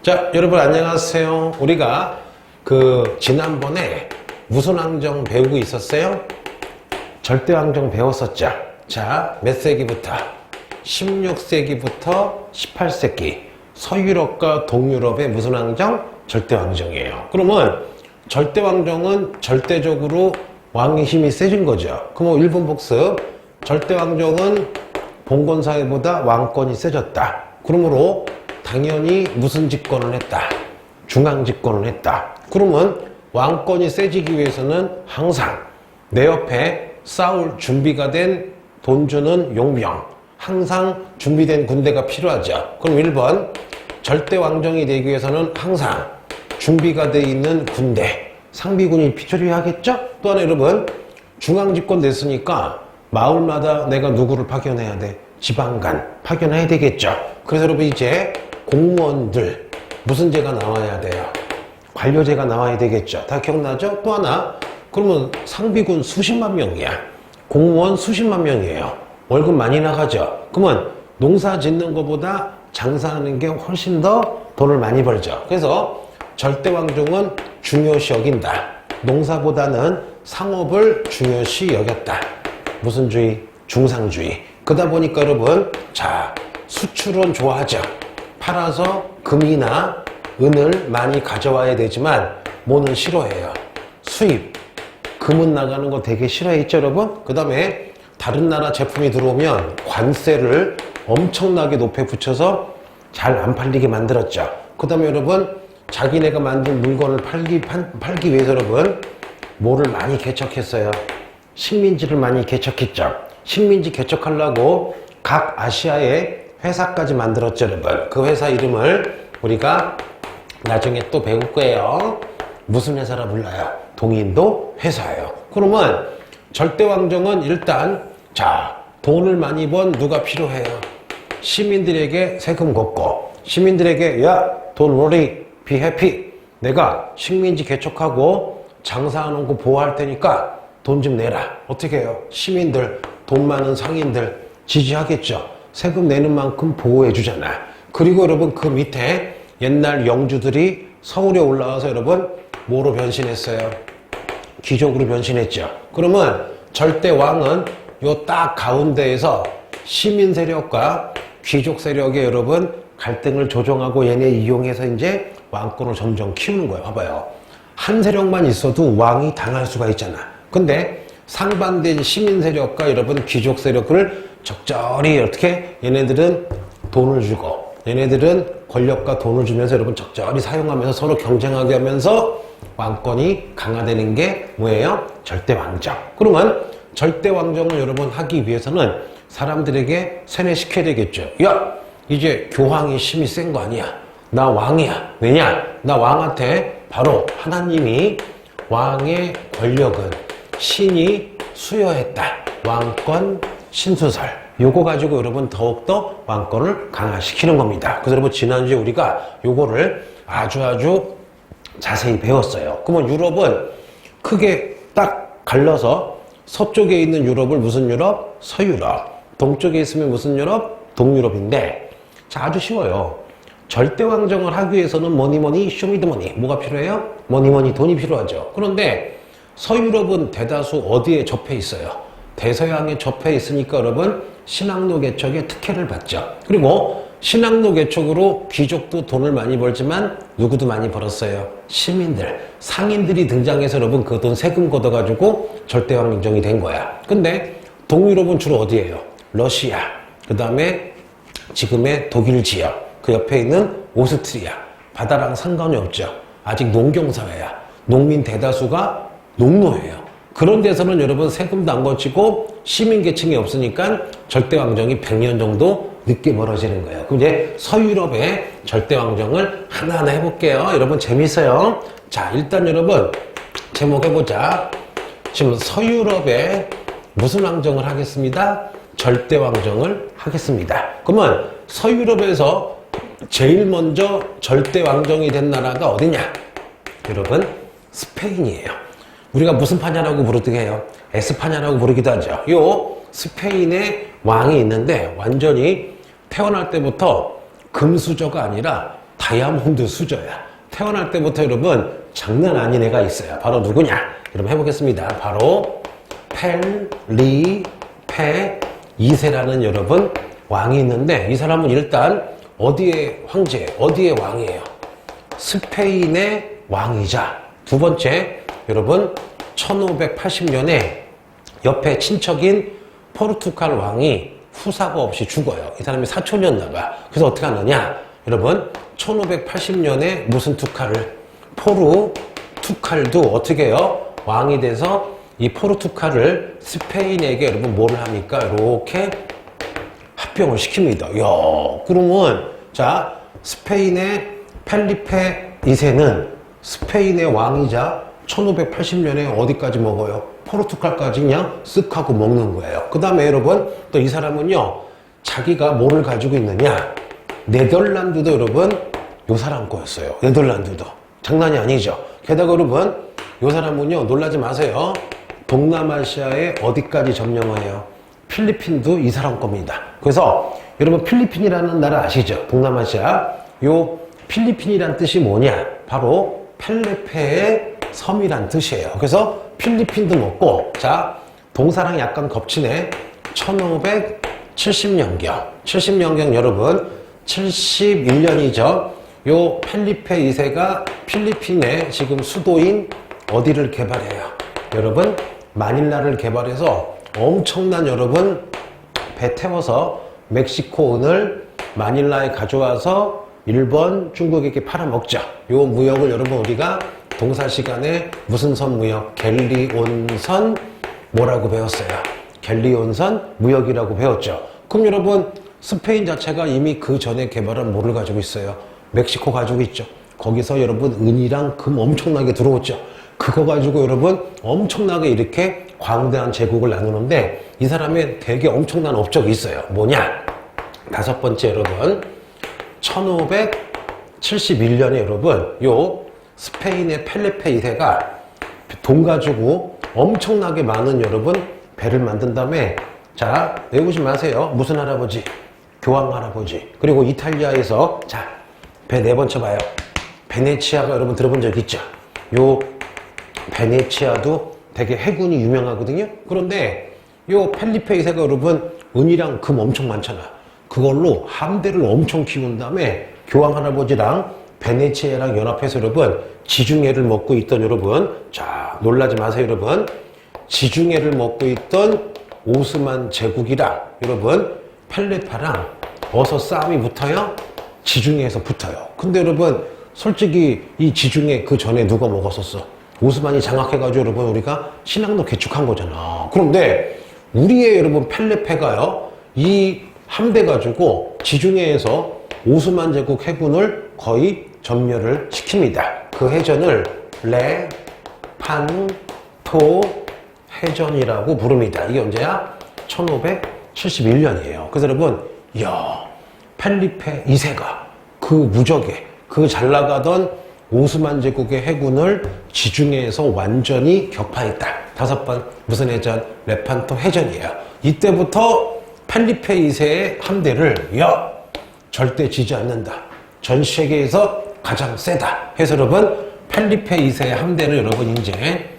자, 여러분 안녕하세요. 우리가 지난번에 무슨 왕정 배우고 있었어요? 절대왕정 배웠었죠. 자, 몇 세기부터? 16세기부터 18세기 서유럽과 동유럽의 무슨 왕정? 절대왕정이에요. 그러면 절대왕정은 절대적으로 왕의 힘이 세진 거죠. 그럼 1번 복습. 절대왕정은 봉건사회보다 왕권이 세졌다. 그러므로 당연히 무슨 집권을 했다? 중앙집권을 했다. 그러면 왕권이 세지기 위해서는 항상 내 옆에 싸울 준비가 된 돈 주는 용병, 항상 준비된 군대가 필요하죠. 그럼 1번 절대왕정이 되기 위해서는 항상 준비가 되어 있는 군대, 상비군이 필요하겠죠? 또 하나 여러분, 중앙집권 됐으니까 마을마다 내가 누구를 파견해야 돼? 지방간 파견해야 되겠죠. 그래서 여러분 이제 공무원들 무슨 제가 나와야 돼요? 관료제가 나와야 되겠죠. 다 기억나죠? 또 하나, 그러면 상비군 수십만 명이야. 공무원 수십만 명이에요. 월급 많이 나가죠. 그러면 농사 짓는 것보다 장사하는 게 훨씬 더 돈을 많이 벌죠. 그래서 절대왕정은 중요시 여긴다. 농사보다는 상업을 중요시 여겼다. 무슨 주의? 중상주의. 그러다 보니까 여러분, 자, 수출은 좋아하죠. 팔아서 금이나 은을 많이 가져와야 되지만 뭐는 싫어해요? 수입. 금은 나가는 거 되게 싫어했죠, 여러분? 그 다음에 다른 나라 제품이 들어오면 관세를 엄청나게 높여 붙여서 잘 안 팔리게 만들었죠. 그 다음에 여러분, 자기네가 만든 물건을 팔기 위해서 여러분, 뭐를 많이 개척했어요? 식민지를 많이 개척했죠. 식민지 개척하려고 각 아시아의 회사까지 만들었죠, 여러분. 그 회사 이름을 우리가 나중에 또 배울 거예요. 무슨 회사라 불러요? 동인도 회사예요. 그러면 절대왕정은 일단, 자, 돈을 많이 번 누가 필요해요? 시민들에게 세금 걷고, 시민들에게, 야, don't worry, be happy. 내가 식민지 개척하고 장사하는 거 보호할 테니까 돈 좀 내라. 어떻게 해요? 시민들, 돈 많은 상인들 지지하겠죠. 세금 내는 만큼 보호해 주잖아. 그리고 여러분 그 밑에 옛날 영주들이 서울에 올라와서 여러분 뭐로 변신했어요? 귀족으로 변신했죠. 그러면 절대왕은 요 딱 가운데에서 시민 세력과 귀족 세력의 여러분 갈등을 조정하고 얘네 이용해서 이제 왕권을 점점 키우는 거예요. 봐봐요. 한 세력만 있어도 왕이 당할 수가 있잖아. 근데 상반된 시민 세력과 여러분 귀족 세력을 적절히 어떻게 얘네들은 돈을 주고 얘네들은 권력과 돈을 주면서 여러분 적절히 사용하면서 서로 경쟁하게 하면서 왕권이 강화되는 게 뭐예요? 절대왕정. 그러면 절대왕정을 여러분 하기 위해서는 사람들에게 세뇌시켜야 되겠죠. 야, 이제 교황이 힘이 센 거 아니야. 나 왕이야. 왜냐? 나 왕한테 바로 하나님이 왕의 권력은 신이 수여했다. 왕권 신수설. 요거 가지고 여러분 더욱더 왕권을 강화시키는 겁니다. 그래서 여러분 지난주에 우리가 요거를 아주 자세히 배웠어요. 그러면 유럽은 크게 딱 갈라서 서쪽에 있는 유럽을 무슨 유럽? 서유럽. 동쪽에 있으면 무슨 유럽? 동유럽인데, 자, 아주 쉬워요. 절대왕정을 하기 위해서는 뭐니 쇼미더머니. 뭐가 필요해요? 뭐니 돈이 필요하죠. 그런데 서유럽은 대다수 어디에 접해 있어요? 대서양에 접해 있으니까 여러분 신학로 개척의 특혜를 받죠. 그리고 신학로 개척으로 귀족도 돈을 많이 벌지만 누구도 많이 벌었어요? 시민들, 상인들이 등장해서 여러분 그 돈 세금 걷어가지고 절대왕정이 된 거야. 근데 동유럽은 주로 어디예요? 러시아, 그 다음에 지금의 독일 지역, 그 옆에 있는 오스트리아. 바다랑 상관이 없죠. 아직 농경사회야. 농민 대다수가 농노예요. 그런 데서는 여러분 세금도 안 거치고 시민계층이 없으니까 절대왕정이 100년 정도 늦게 벌어지는 거예요. 그럼 이제 서유럽의 절대왕정을 하나하나 해볼게요. 여러분 재밌어요. 자, 일단 여러분 제목 해보자. 지금 서유럽에 무슨 왕정을 하겠습니다? 절대왕정을 하겠습니다. 그러면 서유럽에서 제일 먼저 절대왕정이 된 나라가 어디냐? 여러분 스페인이에요. 우리가 무슨 파냐라고 부르기도 해요. 에스파냐라고 부르기도 하죠. 요 스페인에 왕이 있는데 완전히 태어날 때부터 금수저가 아니라 다이아몬드 수저야. 태어날 때부터 여러분 장난 아닌 애가 있어요. 바로 누구냐? 여러분 해보겠습니다. 바로 펠리페 2세라는 여러분 왕이 있는데, 이 사람은 일단 어디의 황제, 어디의 왕이에요? 스페인의 왕이자, 두 번째 여러분 1580년에 옆에 친척인 포르투갈 왕이 후사가 없이 죽어요. 이 사람이 사촌이었나 봐. 그래서 어떻게 하느냐? 여러분 1580년에 무슨 투칼을, 포르투갈도 어떻게 해요? 왕이 돼서 이 포르투갈을 스페인에게 여러분 뭐를 합니까? 이렇게 합병을 시킵니다. 야, 그러면 자, 스페인의 펠리페 2세는 스페인의 왕이자 1580년에 어디까지 먹어요? 포르투갈까지 그냥 쓱 하고 먹는 거예요. 그 다음에 여러분 또 이 사람은요, 자기가 뭐를 가지고 있느냐? 네덜란드도 여러분 요 사람 거였어요. 네덜란드도 장난이 아니죠. 게다가 여러분 요 사람은요, 놀라지 마세요. 동남아시아에 어디까지 점령을 해요? 필리핀도 이 사람 겁니다. 그래서 여러분 필리핀이라는 나라 아시죠? 동남아시아. 요 필리핀이란 뜻이 뭐냐? 바로 펠레페의 섬이란 뜻이에요. 그래서 필리핀도 먹고, 자, 동사랑 약간 겹치네. 1570년경. 70년경 여러분, 71년이죠. 요 펠리페 2세가 필리핀의 지금 수도인 어디를 개발해요? 여러분, 마닐라를 개발해서 엄청난 여러분 배 태워서 멕시코은을 마닐라에 가져와서 일본, 중국에게 팔아먹자. 요 무역을 여러분 우리가 동사 시간에 무슨 선 무역? 갤리온선 뭐라고 배웠어요? 갤리온선 무역이라고 배웠죠. 그럼 여러분 스페인 자체가 이미 그 전에 개발한 뭐를 가지고 있어요? 멕시코 가지고 있죠. 거기서 여러분 은이랑 금 엄청나게 들어오죠. 그거 가지고 여러분 엄청나게 이렇게 광대한 제국을 나누는데, 이 사람의 되게 엄청난 업적이 있어요. 뭐냐? 다섯 번째 여러분, 1571년에 여러분 요 스페인의 펠레페 2세가 돈 가지고 엄청나게 많은 여러분 배를 만든 다음에, 자, 외우지 마세요. 무슨 할아버지? 교황 할아버지. 그리고 이탈리아에서, 자, 배 네 번 쳐봐요. 베네치아가 여러분 들어본 적 있죠? 요 베네치아도 되게 해군이 유명하거든요. 그런데 요 펠리페 2세가 여러분 은이랑 금 엄청 많잖아. 그걸로 함대를 엄청 키운 다음에 교황 할아버지랑 베네치아랑 연합해서 여러분 지중해를 먹고 있던 여러분, 자, 놀라지 마세요 여러분. 지중해를 먹고 있던 오스만 제국이랑 여러분 펠레파랑 어서 싸움이 붙어요? 지중해에서 붙어요. 근데 여러분 솔직히 이 지중해 그 전에 누가 먹었었어? 오스만이 장악해가지고 여러분 우리가 신앙도 개축한 거잖아. 그런데 우리의 여러분 펠레페가요, 이 함대 가지고 지중해에서 오스만 제국 해군을 거의 전멸을 시킵니다. 그 해전을 레판토 해전이라고 부릅니다. 이게 언제야? 1571년이에요. 그래서 여러분, 이야, 펠리페 2세가 그 무적에, 그 잘 나가던 오스만 제국의 해군을 지중해에서 완전히 격파했다. 다섯 번 무슨 해전? 레판토 해전이에요. 이때부터 펠리페 2세의 함대를, 야, 절대 지지 않는다. 전 세계에서 가장 세다. 해서 여러분 펠리페 2세의 함대를 여러분 이제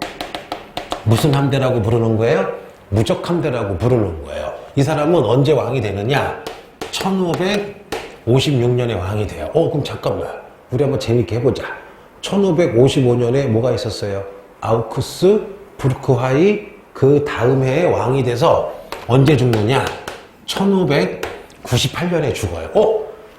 무슨 함대라고 부르는 거예요? 무적 함대라고 부르는 거예요. 이 사람은 언제 왕이 되느냐? 1556년에 왕이 돼요. 그럼 잠깐만, 우리 한번 재밌게 해보자. 1555년에 뭐가 있었어요? 아우쿠스 부르크하이. 그 다음 해에 왕이 돼서 언제 죽느냐? 1598년에 죽어요.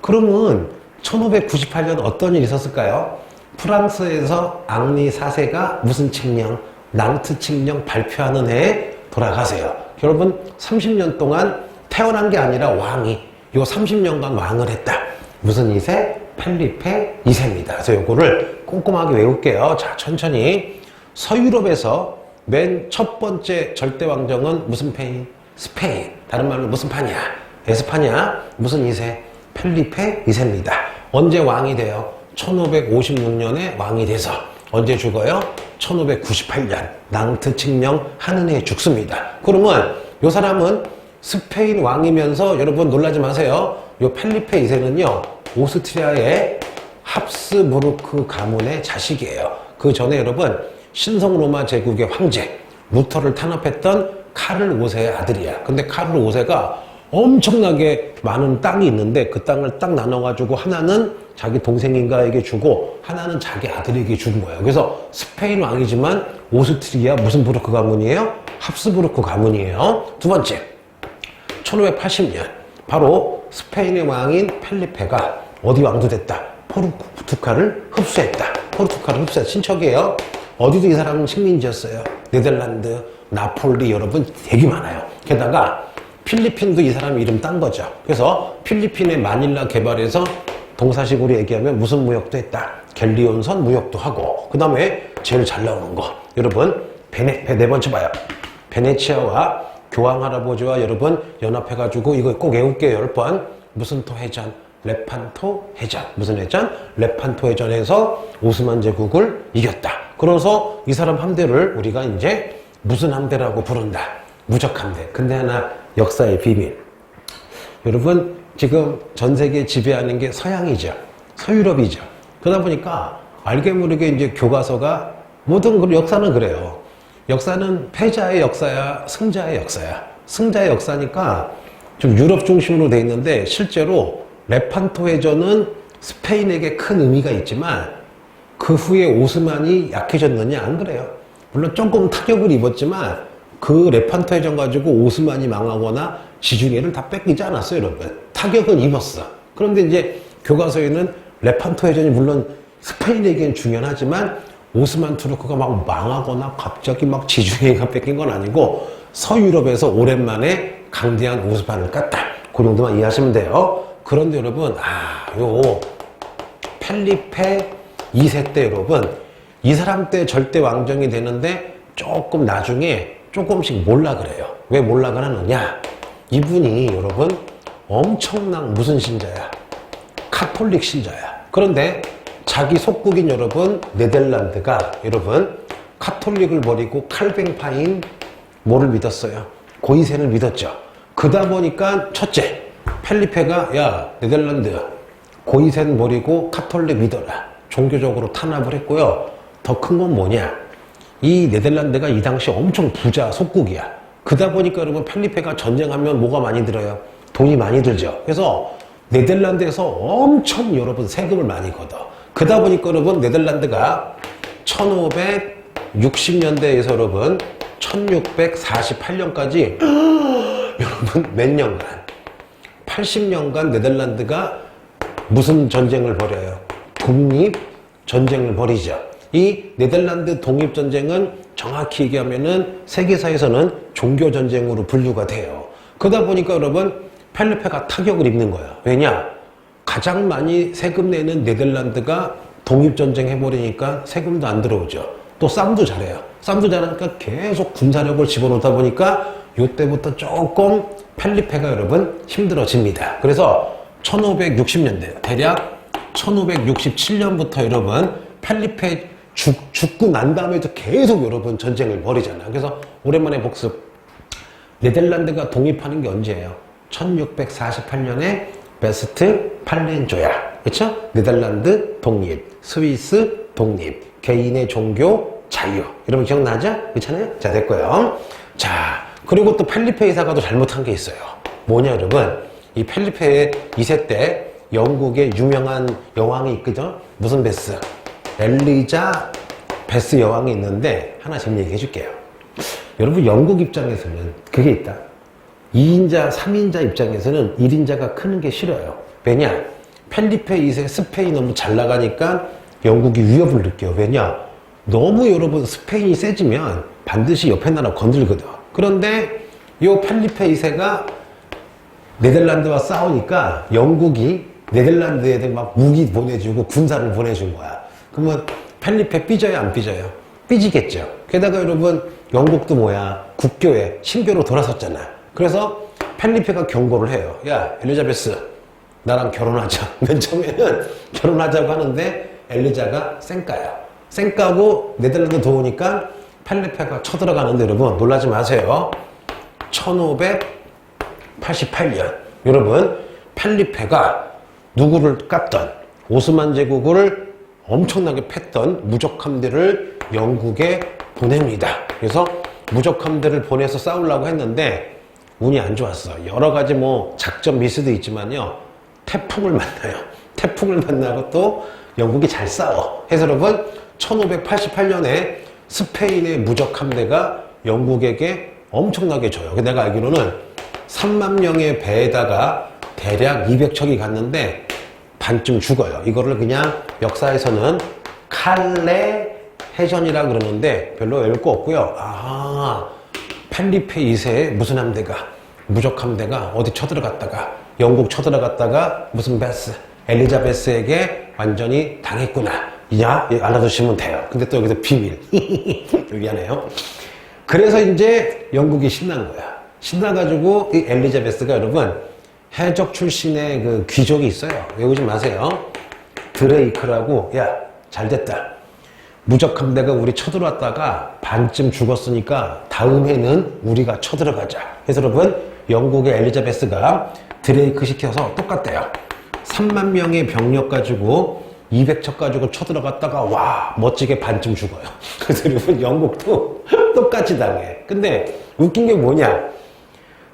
그러면 1598년 어떤 일이 있었을까요? 프랑스에서 앙리 4세가 무슨 칙령? 낭트 칙령 발표하는 해에 돌아가세요. 여러분 30년 동안 태어난 게 아니라 왕이 요 30년간 왕을 했다. 무슨 2세? 펠리페 2세입니다. 그래서 요거를 꼼꼼하게 외울게요. 자, 천천히. 서유럽에서 맨 첫 번째 절대 왕정은 무슨 패인? 스페인. 다른 말로 무슨 파냐? 에스파냐? 무슨 2세? 펠리페 2세입니다. 언제 왕이 돼요? 1556년에 왕이 돼서 언제 죽어요? 1598년 낭트 칙령 하는 해에 죽습니다. 그러면 요 사람은 스페인 왕이면서 여러분 놀라지 마세요. 요 펠리페 2세는요 오스트리아의 합스부르크 가문의 자식이에요. 그 전에 여러분 신성로마 제국의 황제 루터를 탄압했던 카를 5세의 아들이야. 근데 카를 5세가 엄청나게 많은 땅이 있는데 그 땅을 딱 나눠가지고 하나는 자기 동생인가에게 주고 하나는 자기 아들에게 준 거예요. 그래서 스페인 왕이지만 오스트리아 무슨 부르크 가문이에요? 합스부르크 가문이에요. 두 번째, 1580년 바로 스페인의 왕인 펠리페가 어디 왕도 됐다? 포르투갈을 흡수했다. 포르투갈을 흡수했다. 친척이에요. 어디도 이 사람은 식민지였어요. 네덜란드, 나폴리 여러분 되게 많아요. 게다가 필리핀도 이 사람 이름 딴 거죠. 그래서 필리핀의 마닐라 개발에서 동사식으로 얘기하면 무슨 무역도 했다. 갤리온선 무역도 하고 그 다음에 제일 잘 나오는 거 여러분 네 번째 봐요. 베네치아와 교황 할아버지와 여러분 연합해가지고 이거 꼭 외울게요. 10번 무슨 토 해전 레판토 해전 무슨 해전? 레판토 해전에서 오스만 제국을 이겼다. 그래서 이 사람 함대를 우리가 이제 무슨 함대라고 부른다. 무적함대. 근데 하나 역사의 비밀. 여러분 지금 전 세계 지배하는 게 서양이죠. 서유럽이죠. 그러다 보니까 알게 모르게 이제 교과서가 모든 역사는 그래요. 역사는 패자의 역사야, 승자의 역사야. 승자의 역사니까 좀 유럽 중심으로 돼 있는데 실제로 레판토 해전은 스페인에게 큰 의미가 있지만 그 후에 오스만이 약해졌느냐 안 그래요. 물론 조금 타격을 입었지만 그 레판토 해전 가지고 오스만이 망하거나 지중해를 다 뺏기지 않았어요, 여러분. 타격은 입었어. 그런데 이제 교과서에는 레판토 해전이 물론 스페인에게는 중요하지만 오스만 투르크가 막 망하거나 갑자기 막 지중해가 뺏긴 건 아니고 서유럽에서 오랜만에 강대한 오스만을 깠다. 그 정도만 이해하시면 돼요. 그런데 여러분, 요 펠리페 2세 때 여러분, 이 사람 때 절대 왕정이 되는데 조금 나중에 조금씩 몰락을 해요. 왜 몰락을 하느냐? 이분이 여러분 엄청난 무슨 신자야? 카톨릭 신자야. 그런데 자기 속국인 여러분 네덜란드가 여러분 카톨릭을 버리고 칼뱅파인 뭐를 믿었어요? 고이센을 믿었죠. 그러다 보니까 첫째 펠리페가 야 네덜란드 고이센 버리고 카톨릭 믿어라. 종교적으로 탄압을 했고요. 더 큰 건 뭐냐? 이 네덜란드가 이 당시 엄청 부자 속국이야. 그러다 보니까 여러분 펠리페가 전쟁하면 뭐가 많이 들어요? 돈이 많이 들죠. 그래서 네덜란드에서 엄청 여러분 세금을 많이 걷어. 그러다 보니까 여러분 네덜란드가 1560년대에서 여러분 1648년까지 여러분 몇 년간 80년간 네덜란드가 무슨 전쟁을 벌여요? 독립 전쟁을 벌이죠. 이 네덜란드 독립전쟁은 정확히 얘기하면은 세계사에서는 종교전쟁으로 분류가 돼요. 그러다 보니까 여러분 펠리페가 타격을 입는 거야. 왜냐? 가장 많이 세금 내는 네덜란드가 독립전쟁 해버리니까 세금도 안 들어오죠. 또 싸움도 잘해요. 싸움도 잘하니까 계속 군사력을 집어넣다 보니까 이때부터 조금 펠리페가 여러분 힘들어집니다. 그래서 1560년대 대략 1567년부터 여러분 펠리페 죽고 난 다음에도 계속 여러분 전쟁을 벌이잖아요. 그래서 오랜만에 복습. 네덜란드가 독립하는 게 언제예요? 1648년에 베스트 팔렌조야. 그렇죠? 네덜란드 독립, 스위스 독립, 개인의 종교 자유. 여러분 기억나죠? 그렇잖아요? 자, 됐고요. 자, 그리고 또 펠리페 이사가 또 잘못한 게 있어요. 뭐냐, 여러분? 이 펠리페 2세 때 영국의 유명한 여왕이 있거든? 무슨 베스? 엘리자 베스 여왕이 있는데 하나 재밌는 얘기 해줄게요. 여러분 영국 입장에서는 그게 있다. 2인자, 3인자 입장에서는 1인자가 크는 게 싫어요. 왜냐? 펠리페 2세 스페인이 너무 잘 나가니까 영국이 위협을 느껴요. 왜냐? 너무 여러분 스페인이 세지면 반드시 옆에 나라 건들거든. 그런데 이 펠리페 2세가 네덜란드와 싸우니까 영국이 네덜란드에 막 무기 보내주고 군사를 보내준 거야. 그러면 펠리페 삐져요, 안 삐져요? 삐지겠죠. 게다가 여러분 영국도 뭐야? 국교에 신교로 돌아섰잖아. 그래서 펠리페가 경고를 해요. 야, 엘리자베스 나랑 결혼하자. 맨 처음에는 결혼하자고 하는데 엘리자가 쌩까요. 쌩까고 네덜란드 도우니까 펠리페가 쳐들어가는데 여러분 놀라지 마세요. 1588년 여러분 펠리페가 누구를 깠던 오스만 제국을 엄청나게 팼던 무적 함대를 영국에 보냅니다. 그래서 무적 함대를 보내서 싸우려고 했는데 운이 안 좋았어. 여러 가지 뭐 작전 미스도 있지만요. 태풍을 만나요. 태풍을 만나고 또 영국이 잘 싸워. 해서 여러분 1588년에 스페인의 무적 함대가 영국에게 엄청나게 져요. 내가 알기로는 3만 명의 배에다가 대략 200척이 갔는데 반쯤 죽어요. 이거를 그냥 역사에서는 칼레 해전이라 그러는데 별로 외울 거 없고요. 펠리페 2세의 무슨 함대가 무적 함대가 어디 쳐들어갔다가 영국 쳐들어갔다가 무슨 베스 엘리자베스에게 완전히 당했구나. 알아두시면 돼요. 근데 또 여기서 비밀. 미안해요. 그래서 이제 영국이 신난 거야. 신나가지고 이 엘리자베스가 여러분 해적 출신의 그 귀족이 있어요. 외우지 마세요. 드레이크라고. 야, 잘됐다. 무적 함대가 우리 쳐들어왔다가 반쯤 죽었으니까 다음 해는 우리가 쳐들어가자. 그래서 여러분 영국의 엘리자베스가 드레이크 시켜서 똑같대요. 3만 명의 병력 가지고 200척 가지고 쳐들어갔다가 와 멋지게 반쯤 죽어요. 그래서 여러분 영국도 똑같이 당해. 근데 웃긴 게 뭐냐,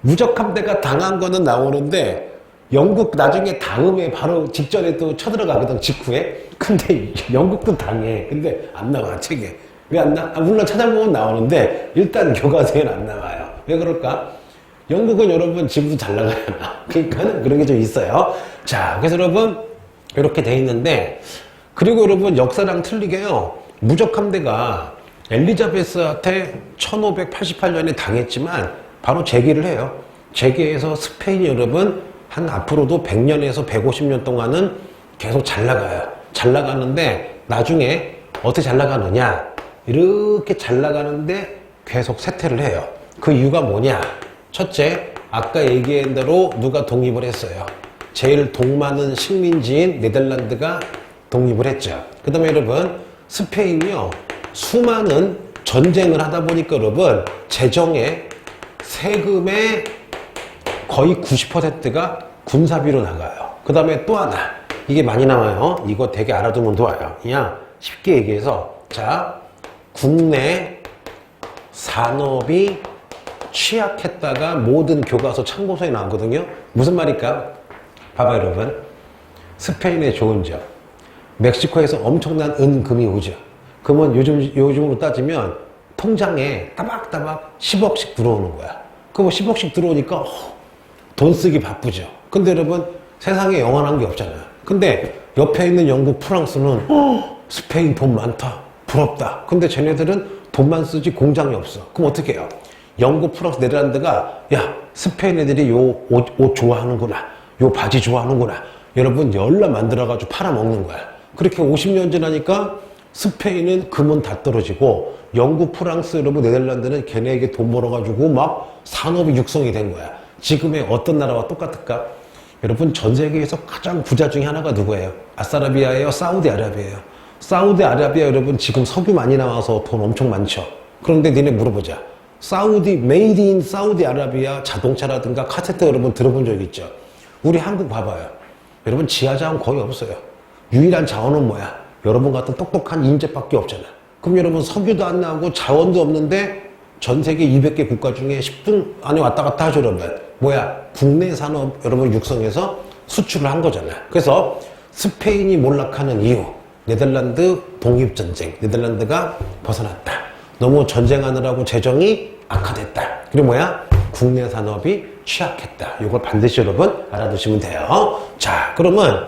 무적 함대가 당한 거는 나오는데 영국 나중에 다음에 바로 직전에 또 쳐들어가거든, 직후에. 근데 영국도 당해. 근데 안 나와, 책에. 왜 안 나와? 물론 찾아보면 나오는데 일단 교과서에는 안 나와요. 왜 그럴까? 영국은 여러분 지금도 잘 나가요. 그러니까 그런 게 좀 있어요. 자, 그래서 여러분 이렇게 돼 있는데, 그리고 여러분 역사랑 틀리게요. 무적 함대가 엘리자베스한테 1588년에 당했지만 바로 재기를 해요. 재기해서 스페인이 여러분 한 앞으로도 100년에서 150년 동안은 계속 잘 나가요. 잘 나가는데 나중에 어떻게 잘 나가느냐, 이렇게 잘 나가는데 계속 쇠퇴를 해요. 그 이유가 뭐냐? 첫째, 아까 얘기한 대로 누가 독립을 했어요. 제일 돈 많은 식민지인 네덜란드가 독립을 했죠. 그 다음에 여러분 스페인이요, 수많은 전쟁을 하다 보니까 여러분 재정에 세금의 거의 90%가 군사비로 나가요. 그 다음에 또 하나, 이게 많이 나와요. 이거 되게 알아두면 좋아요. 그냥 쉽게 얘기해서, 자, 국내 산업이 취약했다가 모든 교과서 참고서에 나오거든요. 무슨 말일까? 봐봐요 여러분. 스페인의 좋은 점, 멕시코에서 엄청난 은금이 오죠. 그러면 요즘으로 따지면 통장에 따박따박 10억씩 들어오는 거야. 그럼 10억씩 들어오니까 돈 쓰기 바쁘죠. 근데 여러분 세상에 영원한 게 없잖아요. 근데 옆에 있는 영국, 프랑스는 스페인 돈 많다, 부럽다. 근데 쟤네들은 돈만 쓰지 공장이 없어. 그럼 어떻게 해요? 영국, 프랑스, 네덜란드가 야, 스페인 애들이 요 옷 좋아하는구나, 요 바지 좋아하는구나, 여러분 열라 만들어가지고 팔아먹는 거야. 그렇게 50년 지나니까 스페인은 금은 다 떨어지고 영국, 프랑스, 여러분 네덜란드는 걔네에게 돈 벌어가지고 막 산업이 육성이 된 거야. 지금의 어떤 나라와 똑같을까? 여러분 전 세계에서 가장 부자 중에 하나가 누구예요? 아싸라비아예요? 사우디아라비아예요? 사우디아라비아 여러분 지금 석유 많이 나와서 돈 엄청 많죠. 그런데 니네 물어보자. 메이드 인 사우디아라비아 자동차라든가 카세트 여러분 들어본 적 있죠? 우리 한국 봐봐요. 여러분 지하자원 거의 없어요. 유일한 자원은 뭐야? 여러분 같은 똑똑한 인재밖에 없잖아. 그럼 여러분 석유도 안 나오고 자원도 없는데 전 세계 200개 국가 중에 10등 안에 왔다 갔다 하죠 여러분. 뭐야? 국내 산업 여러분 육성해서 수출을 한 거잖아. 그래서 스페인이 몰락하는 이유, 네덜란드 독립전쟁, 네덜란드가 벗어났다. 너무 전쟁하느라고 재정이 악화됐다. 그리고 뭐야? 국내 산업이 취약했다. 이걸 반드시 여러분 알아두시면 돼요. 자, 그러면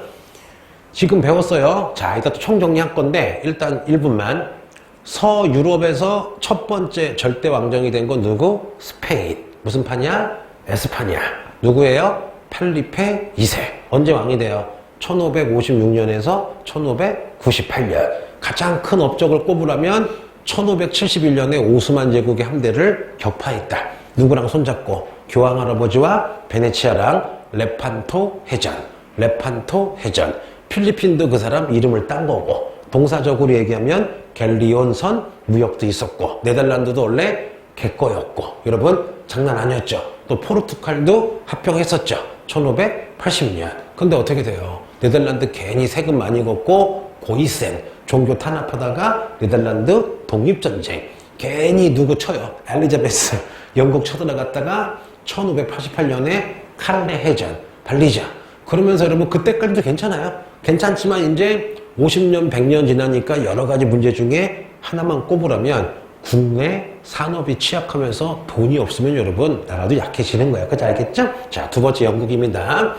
지금 배웠어요. 자, 이따 또 총정리할 건데 일단 1분만. 서유럽에서 첫 번째 절대 왕정이 된 건 누구? 스페인. 무슨 파냐? 에스파냐. 누구예요? 펠리페 2세. 언제 왕이 돼요? 1556년에서 1598년. 가장 큰 업적을 꼽으라면 1571년에 오스만 제국의 함대를 격파했다. 누구랑 손잡고? 교황 할아버지와 베네치아랑 레판토 해전. 레판토 해전. 필리핀도 그 사람 이름을 딴 거고, 동사적으로 얘기하면 갤리온선 무역도 있었고, 네덜란드도 원래 개꺼였고, 여러분 장난 아니었죠. 또 포르투갈도 합병했었죠. 1580년. 근데 어떻게 돼요? 네덜란드 괜히 세금 많이 걷고 고이센 종교 탄압하다가 네덜란드 독립전쟁 괜히 누구 쳐요? 엘리자베스 영국 쳐들어갔다가 1588년에 칼레 해전 발리자. 그러면서 여러분 그때까지도 괜찮아요. 괜찮지만 이제 50년 100년 지나니까 여러 가지 문제 중에 하나만 꼽으라면 국내 산업이 취약하면서 돈이 없으면 여러분 나라도 약해지는 거예요. 그죠? 알겠죠? 자, 두 번째 영국입니다.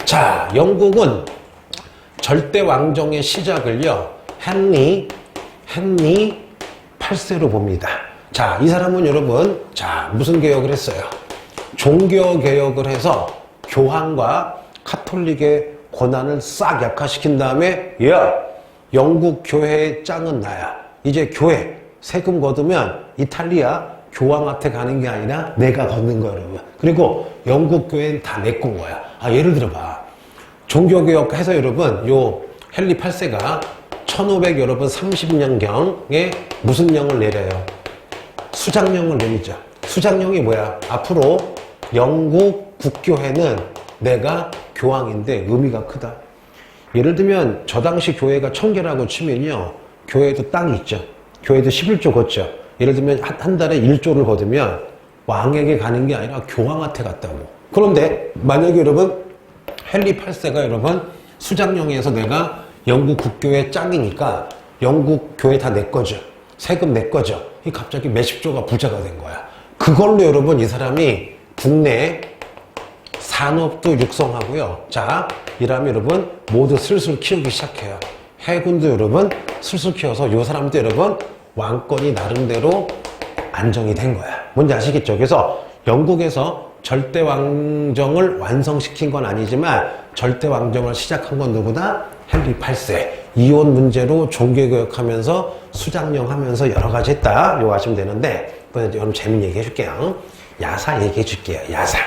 자, 영국은 절대 왕정의 시작을요 헨리 8세로 봅니다. 자, 이 사람은 여러분 자 무슨 개혁을 했어요? 종교 개혁을 해서 교황과 카톨릭의 권한을 싹 약화시킨 다음에 야 영국 교회의 짱은 나야. 이제 교회 세금 거두면 이탈리아 교황한테 가는 게 아니라 내가 걷는 거야 여러분. 그리고 영국 교회는 다 내 건 거야. 아, 예를 들어봐. 종교개혁 해서 여러분 요 헨리 8세가 1500 여러분 30년경에 무슨 령을 내려요? 수장령을 내리죠. 수장령이 뭐야? 앞으로 영국 국교회는 내가 교황인데 의미가 크다. 예를 들면 저 당시 교회가 1000개라고 치면요 교회도 땅이 있죠. 교회도 11조 걷죠. 예를 들면 한 달에 1조를 거두면 왕에게 가는 게 아니라 교황한테 갔다고. 그런데 만약에 여러분 헨리 8세가 여러분 수장령에서 내가 영국 국교회 짱이니까 영국 교회 다 내 거죠. 세금 내 거죠. 갑자기 몇십조가 부자가 된 거야. 그걸로 여러분 이 사람이 국내 산업도 육성하고요. 자, 이러면 여러분 모두 슬슬 키우기 시작해요. 해군도 여러분 슬슬 키워서 이 사람도 여러분 왕권이 나름대로 안정이 된 거야. 뭔지 아시겠죠? 그래서 영국에서 절대 왕정을 완성시킨 건 아니지만 절대 왕정을 시작한 건 누구다? 헨리 8세. 이혼 문제로 종교개혁하면서 수장령 하면서 여러 가지 했다. 이거 하시면 되는데 이번에 여러분 재밌는 얘기 해줄게요. 야사 얘기해 줄게요. 야사.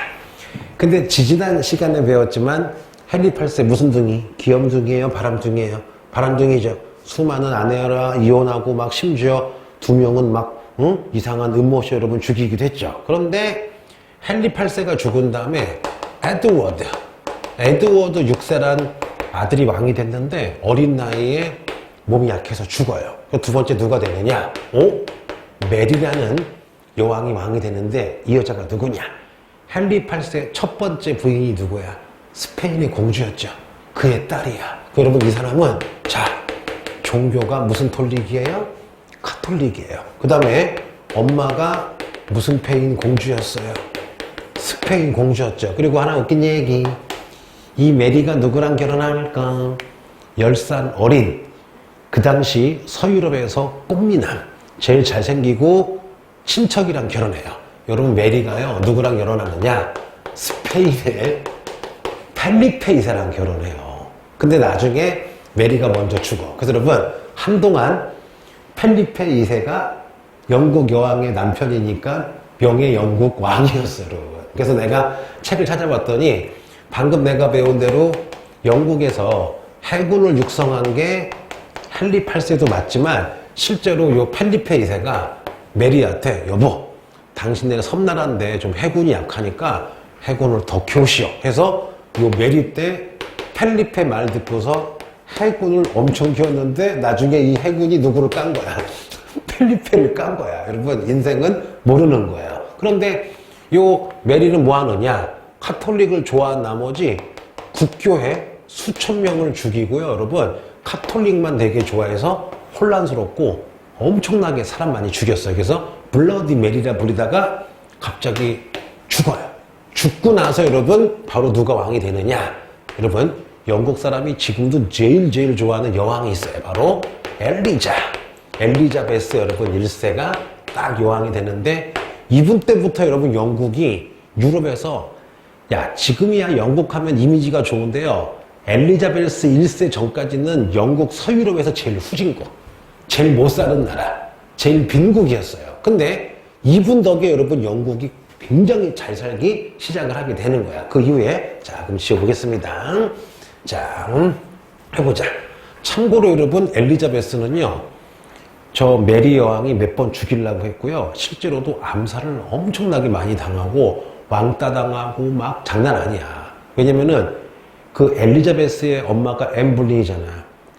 근데 지지난 시간에 배웠지만 헨리 8세 무슨 둥이? 귀염둥이에요? 바람둥이에요? 바람둥이죠. 수많은 아내라 이혼하고 막 심지어 2명은 막 이상한 음모쇼 여러분 죽이기도 했죠. 그런데 헨리 8세가 죽은 다음에 에드워드 6세란 아들이 왕이 됐는데 어린 나이에 몸이 약해서 죽어요. 두 번째 누가 되느냐? 메리라는 여왕이 왕이 되는데 이 여자가 누구냐? 헨리 8세 첫 번째 부인이 누구야? 스페인의 공주였죠. 그의 딸이야. 여러분 이 사람은 자 종교가 무슨 톨릭이에요? 카톨릭이에요. 그 다음에 엄마가 무슨 페인 공주였어요? 스페인 공주였죠. 그리고 하나 웃긴 얘기. 이 메리가 누구랑 결혼할까? 10살 어린 그 당시 서유럽에서 꽃미남 제일 잘생기고 친척이랑 결혼해요. 여러분 메리가요 누구랑 결혼하느냐? 스페인의 펠리페 2세랑 결혼해요. 근데 나중에 메리가 먼저 죽어. 그래서 여러분 한동안 펠리페 2세가 영국 여왕의 남편이니까 명예 영국 왕이었어요. 여러분. 그래서 내가 책을 찾아봤더니 방금 내가 배운 대로 영국에서 해군을 육성한 게 헨리 8세도 맞지만 실제로 요 펠리페 2세가 메리한테 여보 당신네 섬나라인데 좀 해군이 약하니까 해군을 더 키우시오 해서 요 메리 때 펠리페 말 듣고서 해군을 엄청 키웠는데 나중에 이 해군이 누구를 깐 거야? 펠리페를 깐 거야. 여러분 인생은 모르는 거예요. 그런데 요 메리는 뭐 하느냐? 카톨릭을 좋아한 나머지 국교회 수천 명을 죽이고요. 여러분 카톨릭만 되게 좋아해서 혼란스럽고 엄청나게 사람 많이 죽였어요. 그래서 블러디 메리라 부리다가 갑자기 죽어요. 죽고 나서 여러분 바로 누가 왕이 되느냐? 여러분 영국 사람이 지금도 제일 좋아하는 여왕이 있어요. 바로 엘리자베스 여러분 1세가 딱 여왕이 되는데 이분 때부터 여러분 영국이 유럽에서 야 지금이야 영국 하면 이미지가 좋은데요. 엘리자베스 1세 전까지는 영국 서유럽에서 제일 후진국, 제일 못 사는 나라, 제일 빈국이었어요. 근데 이분 덕에 여러분 영국이 굉장히 잘 살기 시작을 하게 되는 거야. 그 이후에 자 그럼 지어보겠습니다. 자 해보자. 참고로 여러분 엘리자베스는요 저 메리 여왕이 몇 번 죽이려고 했고요. 실제로도 암살을 엄청나게 많이 당하고 왕따 당하고 막 장난 아니야. 왜냐면은 그 엘리자베스의 엄마가 앤 볼린이잖아.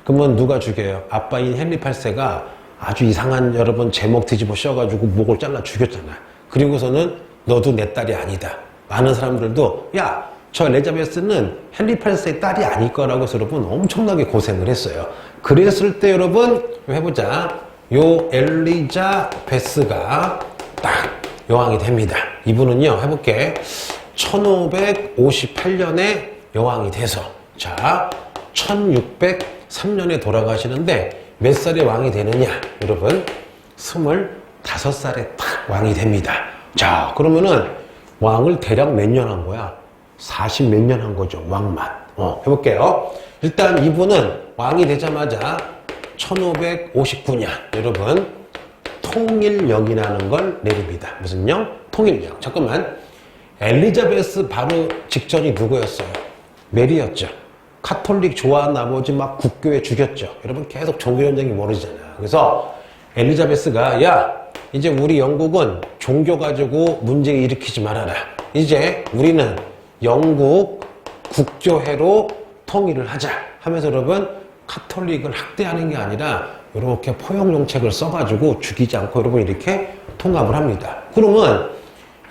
그러면 누가 죽여요? 아빠인 헨리 8세가 아주 이상한 여러분 제목 뒤집어 씌워가지고 목을 잘라 죽였잖아. 그리고서는 너도 내 딸이 아니다. 많은 사람들도 야, 저 엘리자베스는 헨리 8세의 딸이 아닐 거라고 해서 여러분 엄청나게 고생을 했어요. 그랬을 때 여러분 해보자. 요 엘리자베스가 딱 여왕이 됩니다. 이분은요, 해볼게. 1558년에 여왕이 돼서, 자, 1603년에 돌아가시는데 몇 살에 왕이 되느냐? 여러분, 25살에 딱 왕이 됩니다. 자, 그러면은 왕을 대략 몇 년 한 거야? 40 몇 년 한 거죠, 왕만. 해볼게요. 일단 이분은 왕이 되자마자 1559년, 여러분, 통일령이라는 걸 내립니다. 무슨 령? 통일령. 잠깐만. 엘리자베스 바로 직전이 누구였어요? 메리였죠. 카톨릭 좋아한 나머지 막 국교에 죽였죠. 여러분 계속 종교전쟁이 벌어지잖아요. 그래서 엘리자베스가 야, 이제 우리 영국은 종교 가지고 문제 일으키지 말아라. 이제 우리는 영국 국교회로 통일을 하자 하면서 여러분 카톨릭을 학대하는 게 아니라 이렇게 포용정책을 써가지고 죽이지 않고 여러분 이렇게 통합을 합니다. 그러면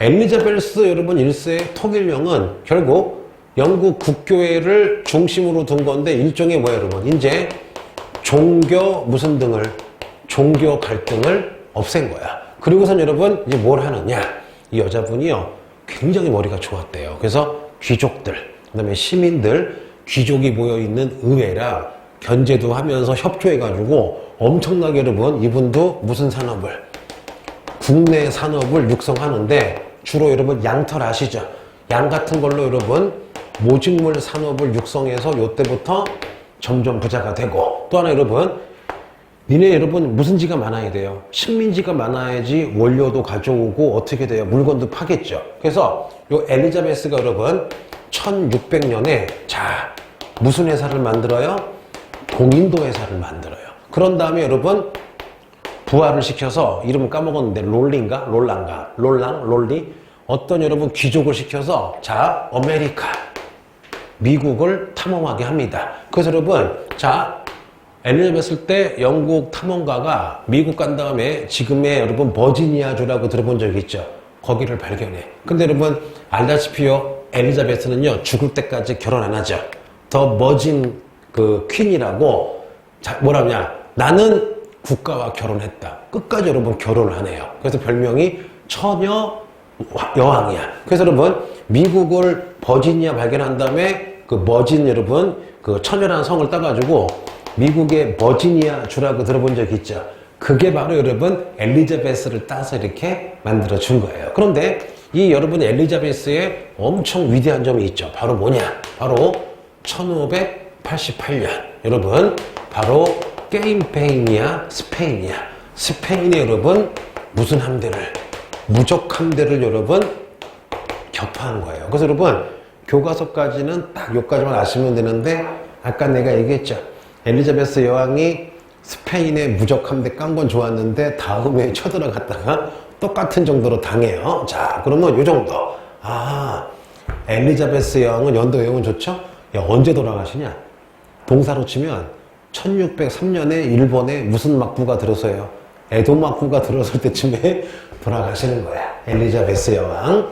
엘리자베스 여러분 1세의 통일령은 결국 영국 국교회를 중심으로 둔 건데 일종의 뭐예요 여러분? 이제 종교 무슨 등을 종교 갈등을 없앤 거야. 그리고선 여러분 이제 뭘 하느냐? 이 여자분이요 굉장히 머리가 좋았대요. 그래서 귀족들, 그다음에 시민들, 귀족이 모여있는 의회랑 견제도 하면서 협조해가지고 엄청나게 여러분 이분도 무슨 산업을 국내 산업을 육성하는데 주로 여러분 양털 아시죠? 양 같은 걸로 여러분 모직물 산업을 육성해서 요때부터 점점 부자가 되고 또 하나 여러분 니네 여러분 무슨 지가 많아야 돼요? 식민지가 많아야지 원료도 가져오고 어떻게 돼요? 물건도 파겠죠. 그래서 요 엘리자베스가 여러분 1600년에 자 무슨 회사를 만들어요? 동인도 회사를 만들어요. 그런 다음에 여러분 부활을 시켜서 이름 까먹었는데 롤리인가? 롤랑가? 롤랑? 롤리? 어떤 여러분 귀족을 시켜서 자 아메리카 미국을 탐험하게 합니다. 그래서 여러분 자 엘리자베스 때 영국 탐험가가 미국 간 다음에 지금의 여러분 버지니아주라고 들어본 적 있죠? 거기를 발견해. 근데 여러분 알다시피요 엘리자베스는요 죽을 때까지 결혼 안 하죠. 더 머진 그 퀸이라고 자 뭐라냐 나는 국가와 결혼했다. 끝까지 여러분 결혼을 하네요. 그래서 별명이 처녀 여왕이야. 그래서 여러분 미국을 버지니아 발견한 다음에 그 머진 여러분 그 처녀라는 성을 따가지고 미국의 버지니아 주라고 들어본 적 있죠. 그게 바로 여러분 엘리자베스를 따서 이렇게 만들어 준 거예요. 그런데 이 여러분 엘리자베스의 엄청 위대한 점이 있죠. 바로 뭐냐? 바로 1588년 여러분 바로 게임페인이야 스페인이야. 스페인의 여러분 무슨 함대를 무적 함대를 여러분 격파한 거예요. 그래서 여러분 교과서까지는 딱 여기까지만 아시면 되는데 아까 내가 얘기했죠. 엘리자베스 여왕이 스페인의 무적 함대 깐 건 좋았는데 다음에 쳐들어갔다가 똑같은 정도로 당해요. 자 그러면 요 정도. 아 엘리자베스 여왕은 연도 외우면 좋죠? 야 언제 돌아가시냐? 동사로 치면 1603년에 일본에 무슨 막부가 들어서요? 에도 막부가 들어설 때쯤에 돌아가시는 거야. 엘리자베스 여왕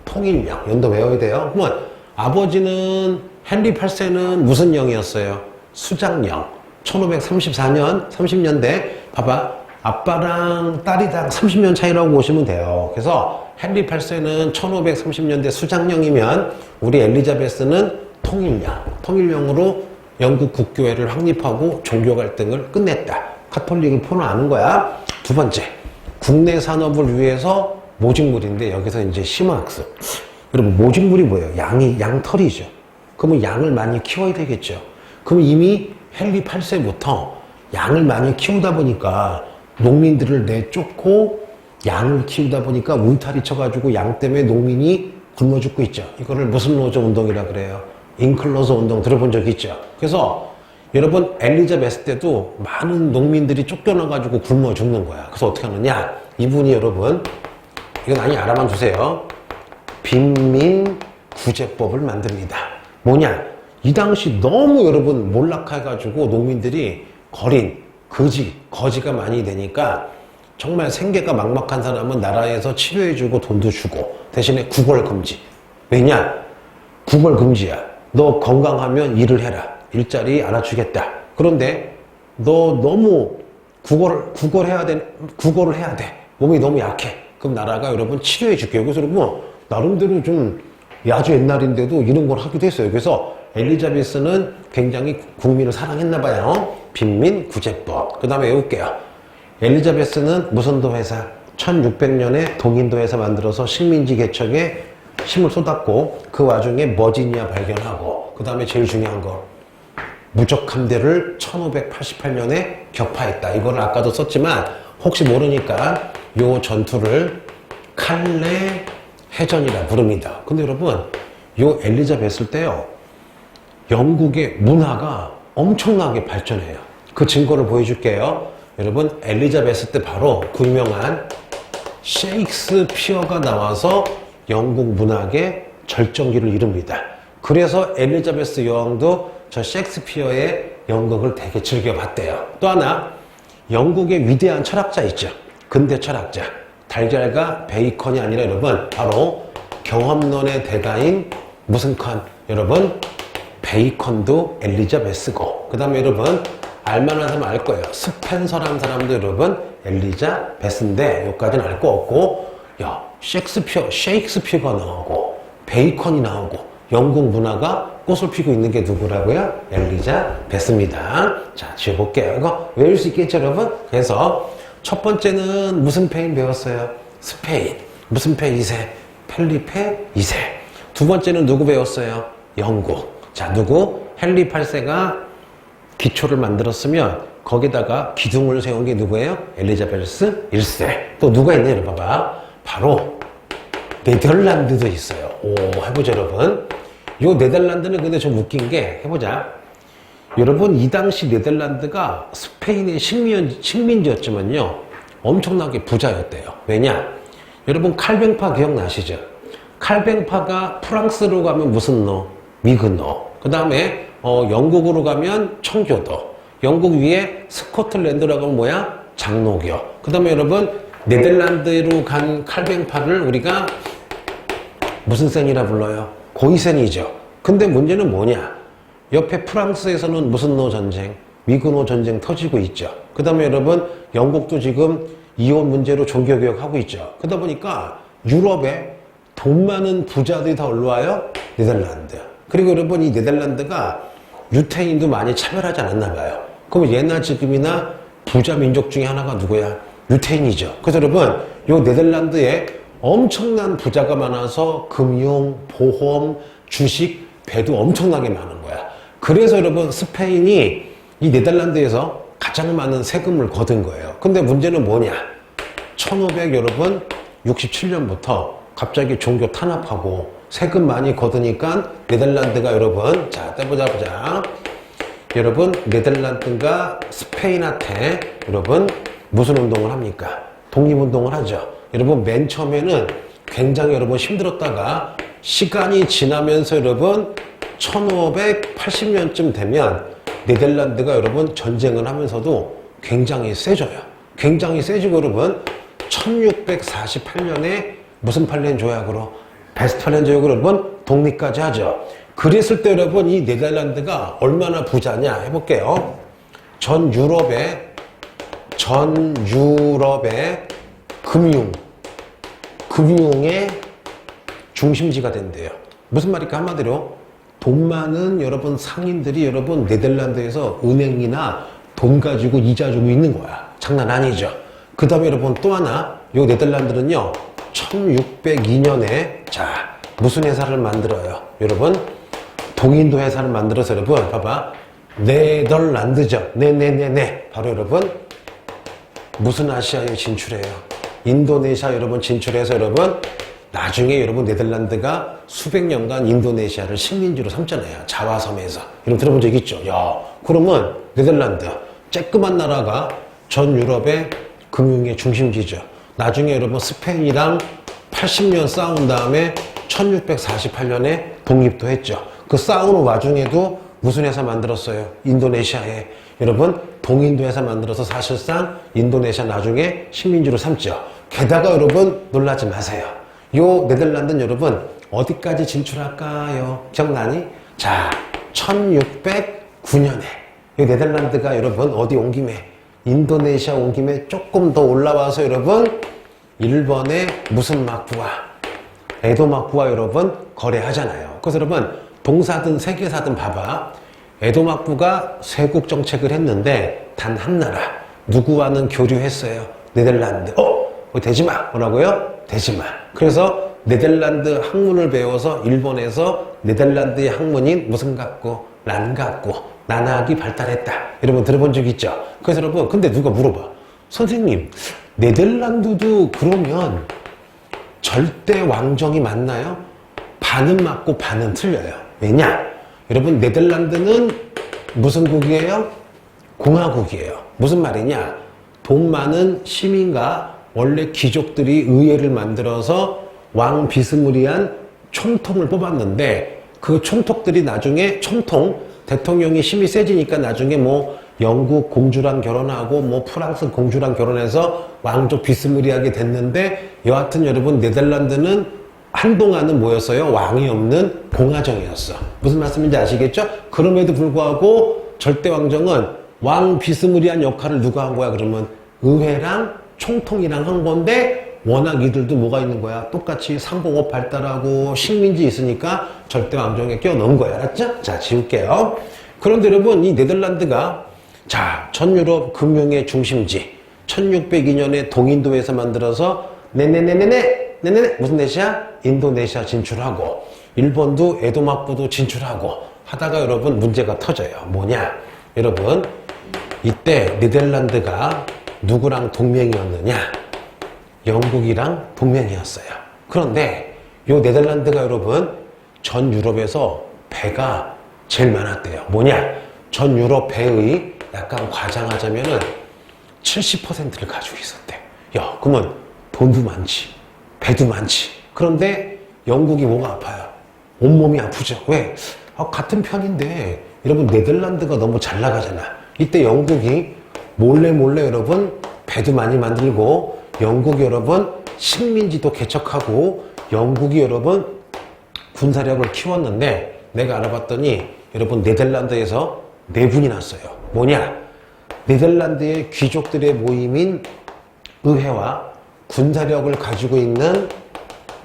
통일령 연도 외워야 돼요. 그러면 아버지는 헨리 8세는 무슨 영이었어요? 수장령. 1534년 30년대 봐봐 아빠랑 딸이랑 30년 차이라고 보시면 돼요. 그래서 헨리 8세는 1530년대 수장령이면 우리 엘리자베스는 통일령으로 영국 국교회를 확립하고 종교 갈등을 끝냈다. 카톨릭을 포함하는 거야. 두 번째, 국내 산업을 위해서 모직물인데 여기서 이제 심화학습. 여러분 모직물이 뭐예요? 양털이죠. 그러면 양을 많이 키워야 되겠죠. 그럼 이미 헨리 8세부터 양을 많이 키우다 보니까 농민들을 내쫓고 양을 키우다 보니까 울타리 쳐가지고 양 때문에 농민이 굶어 죽고 있죠. 이거를 무슨 노조 운동이라 그래요? 인클로저 운동 들어본 적 있죠. 그래서 여러분 엘리자베스 때도 많은 농민들이 쫓겨나가지고 굶어 죽는 거야. 그래서 어떻게 하느냐? 이분이 여러분 이건 많이 알아만 주세요. 빈민구제법을 만듭니다. 뭐냐? 이 당시 너무 여러분 몰락해가지고 농민들이 거지가 많이 되니까 정말 생계가 막막한 사람은 나라에서 치료해주고 돈도 주고 대신에 구걸 금지. 왜냐? 구걸 금지야. 너 건강하면 일을 해라. 일자리 알아주겠다. 그런데 너 너무 구걸을 해야 돼. 몸이 너무 약해. 그럼 나라가 여러분 치료해줄게요. 그래서 여러분 나름대로 좀 아주 옛날인데도 이런 걸 하기도 했어요. 그래서 엘리자베스는 굉장히 국민을 사랑했나 봐요. 빈민구제법. 그 다음에 외울게요. 엘리자베스는 무선도 회사 1600년에 동인도 회사 만들어서 식민지 개척에 힘을 쏟았고 그 와중에 버지니아 발견하고 그 다음에 제일 중요한 거 무적 함대를 1588년에 격파했다. 이거를 아까도 썼지만 혹시 모르니까 요 전투를 칼레 해전이라 부릅니다. 근데 여러분 요 엘리자베스 때요 영국의 문화가 엄청나게 발전해요. 그 증거를 보여줄게요. 여러분 엘리자베스 때 바로 그 유명한 셰익스피어가 나와서 영국 문학의 절정기를 이룹니다. 그래서 엘리자베스 여왕도 저 셰익스피어의 연극을 되게 즐겨봤대요. 또 하나 영국의 위대한 철학자 있죠. 근대 철학자 달걀과 베이컨이 아니라 여러분 바로 경험론의 대가인 무슨 컨? 여러분 베이컨도 엘리자베스고 그 다음에 여러분 알만한 사람 알 거예요. 스펜서라는 사람도 여러분 엘리자베스인데 여기까지는 알 거 없고 야 셰익스피어가 나오고 베이컨이 나오고 영국 문화가 꽃을 피고 있는 게 누구라고요? 엘리자베스입니다. 자, 지워볼게요. 이거 외울 수 있겠죠, 여러분? 그래서 첫 번째는 무슨 페인 배웠어요? 스페인. 무슨 페 2세? 펠리페 2세. 두 번째는 누구 배웠어요? 영국. 자, 누구? 헨리 8세가 기초를 만들었으면 거기다가 기둥을 세운 게 누구예요? 엘리자베스 1세. 또 누가 있냐, 여러분 봐봐. 바로 네덜란드도 있어요. 오, 해보죠, 여러분. 요 네덜란드는 근데 좀 웃긴 게, 해보자. 여러분, 이 당시 네덜란드가 스페인의 식민지였지만요, 엄청나게 부자였대요. 왜냐? 여러분, 칼뱅파 기억나시죠? 칼뱅파가 프랑스로 가면 무슨 너? 미그너. 그 다음에, 영국으로 가면 청교도. 영국 위에 스코틀랜드라고 하면 뭐야? 장로교. 그 다음에 여러분, 네덜란드로 간 칼뱅파를 우리가 무슨 센이라 불러요? 고이센이죠. 근데 문제는 뭐냐? 옆에 프랑스에서는 무슨 노 전쟁? 미그노 전쟁 터지고 있죠. 그 다음에 여러분 영국도 지금 이혼 문제로 종교개혁하고 있죠. 그러다 보니까 유럽에 돈 많은 부자들이 다 올라와요? 네덜란드. 그리고 여러분 이 네덜란드가 유태인도 많이 차별하지 않았나 봐요. 그럼 예나 지금이나 부자 민족 중에 하나가 누구야? 유태인이죠. 그래서 여러분 요 네덜란드에 엄청난 부자가 많아서 금융, 보험, 주식, 배도 엄청나게 많은 거야. 그래서 여러분 스페인이 이 네덜란드에서 가장 많은 세금을 거둔 거예요. 근데 문제는 뭐냐? 1500 여러분 67년부터 갑자기 종교 탄압하고 세금 많이 거두니까 네덜란드가 여러분 자 떼보자 여러분 네덜란드가 스페인한테 여러분 무슨 운동을 합니까? 독립운동을 하죠. 여러분 맨 처음에는 굉장히 여러분 힘들었다가 시간이 지나면서 여러분 1580년쯤 되면 네덜란드가 여러분 전쟁을 하면서도 굉장히 세져요. 굉장히 세지고 여러분 1648년에 무슨 팔렌 조약으로? 베스트팔렌 조약으로 여러분 독립까지 하죠. 그랬을 때 여러분 이 네덜란드가 얼마나 부자냐 해볼게요. 전 유럽의 금융의 중심지가 된대요. 무슨 말일까? 한마디로 돈 많은 여러분 상인들이 여러분 네덜란드에서 은행이나 돈 가지고 이자 주고 있는 거야. 장난 아니죠. 그 다음에 여러분 또 하나 요 네덜란드는요 1602년에 자 무슨 회사를 만들어요? 여러분 동인도 회사를 만들어서 여러분 봐봐 네덜란드죠. 네네네네 바로 여러분 무슨 아시아에 진출해요? 인도네시아 여러분 진출해서 여러분 나중에 여러분 네덜란드가 수백 년간 인도네시아를 식민지로 삼잖아요. 자와섬에서. 여러분 들어본 적 있죠? 야, 그러면 네덜란드 쬐끄만 나라가 전 유럽의 금융의 중심지죠. 나중에 여러분 스페인이랑 80년 싸운 다음에 1648년에 독립도 했죠. 그 싸우는 와중에도 무슨 회사 만들었어요? 인도네시아에. 여러분, 동인도에서 만들어서 사실상 인도네시아 나중에 식민지로 삼죠. 게다가 여러분, 놀라지 마세요. 요 네덜란드는 여러분, 어디까지 진출할까요? 기억나니? 자, 1609년에 이 네덜란드가 여러분 어디 온 김에 인도네시아 온 김에 조금 더 올라와서 여러분 일본의 무슨 막부와 에도 막부와 여러분 거래하잖아요. 그래서 여러분 동사든 세계사든 봐봐. 에도 막부가 쇄국 정책을 했는데 단 한 나라 누구와는 교류했어요. 네덜란드. 대지마. 뭐라고요? 대지마. 그래서 네덜란드 학문을 배워서 일본에서 네덜란드의 학문인 무슨 갖고 란 갖고 난학이 발달했다. 여러분 들어본 적 있죠? 그래서 여러분 근데 누가 물어봐. 선생님 네덜란드도 그러면 절대 왕정이 맞나요? 반은 맞고 반은 틀려요. 왜냐? 여러분 네덜란드는 무슨 국이에요? 공화국이에요. 무슨 말이냐? 돈 많은 시민과 원래 귀족들이 의회를 만들어서 왕 비스무리한 총통을 뽑았는데 그 총통들이 나중에 대통령이 힘이 세지니까 나중에 뭐 영국 공주랑 결혼하고 뭐 프랑스 공주랑 결혼해서 왕족 비스무리하게 됐는데 여하튼 여러분 네덜란드는 한동안은 뭐였어요? 왕이 없는 공화정이었어. 무슨 말씀인지 아시겠죠? 그럼에도 불구하고 절대왕정은 왕 비스무리한 역할을 누가 한 거야? 그러면 의회랑 총통이랑 한 건데 워낙 이들도 뭐가 있는 거야? 똑같이 상공업 발달하고 식민지 있으니까 절대왕정에 껴넣은 거야. 알았죠? 자, 지울게요. 그런데 여러분 이 네덜란드가 자, 전유럽 금융의 중심지 1602년에 동인도에서 만들어서 네네네 무슨 대시야? 인도네시아 진출하고 일본도 에도막부도 진출하고 하다가 여러분 문제가 터져요. 뭐냐? 여러분 이때 네덜란드가 누구랑 동맹이었느냐? 영국이랑 동맹이었어요. 그런데 이 네덜란드가 여러분 전 유럽에서 배가 제일 많았대요. 뭐냐? 전 유럽 배의 약간 과장하자면은 70%를 가지고 있었대. 야, 그러면 돈도 많지, 배도 많지. 그런데 영국이 뭐가 아파요? 온몸이 아프죠. 왜? 같은 편인데 여러분 네덜란드가 너무 잘 나가잖아. 이때 영국이 몰래 여러분 배도 많이 만들고 영국이 여러분 식민지도 개척하고 영국이 여러분 군사력을 키웠는데 내가 알아봤더니 여러분 네덜란드에서 내분이 났어요. 뭐냐? 네덜란드의 귀족들의 모임인 의회와 군사력을 가지고 있는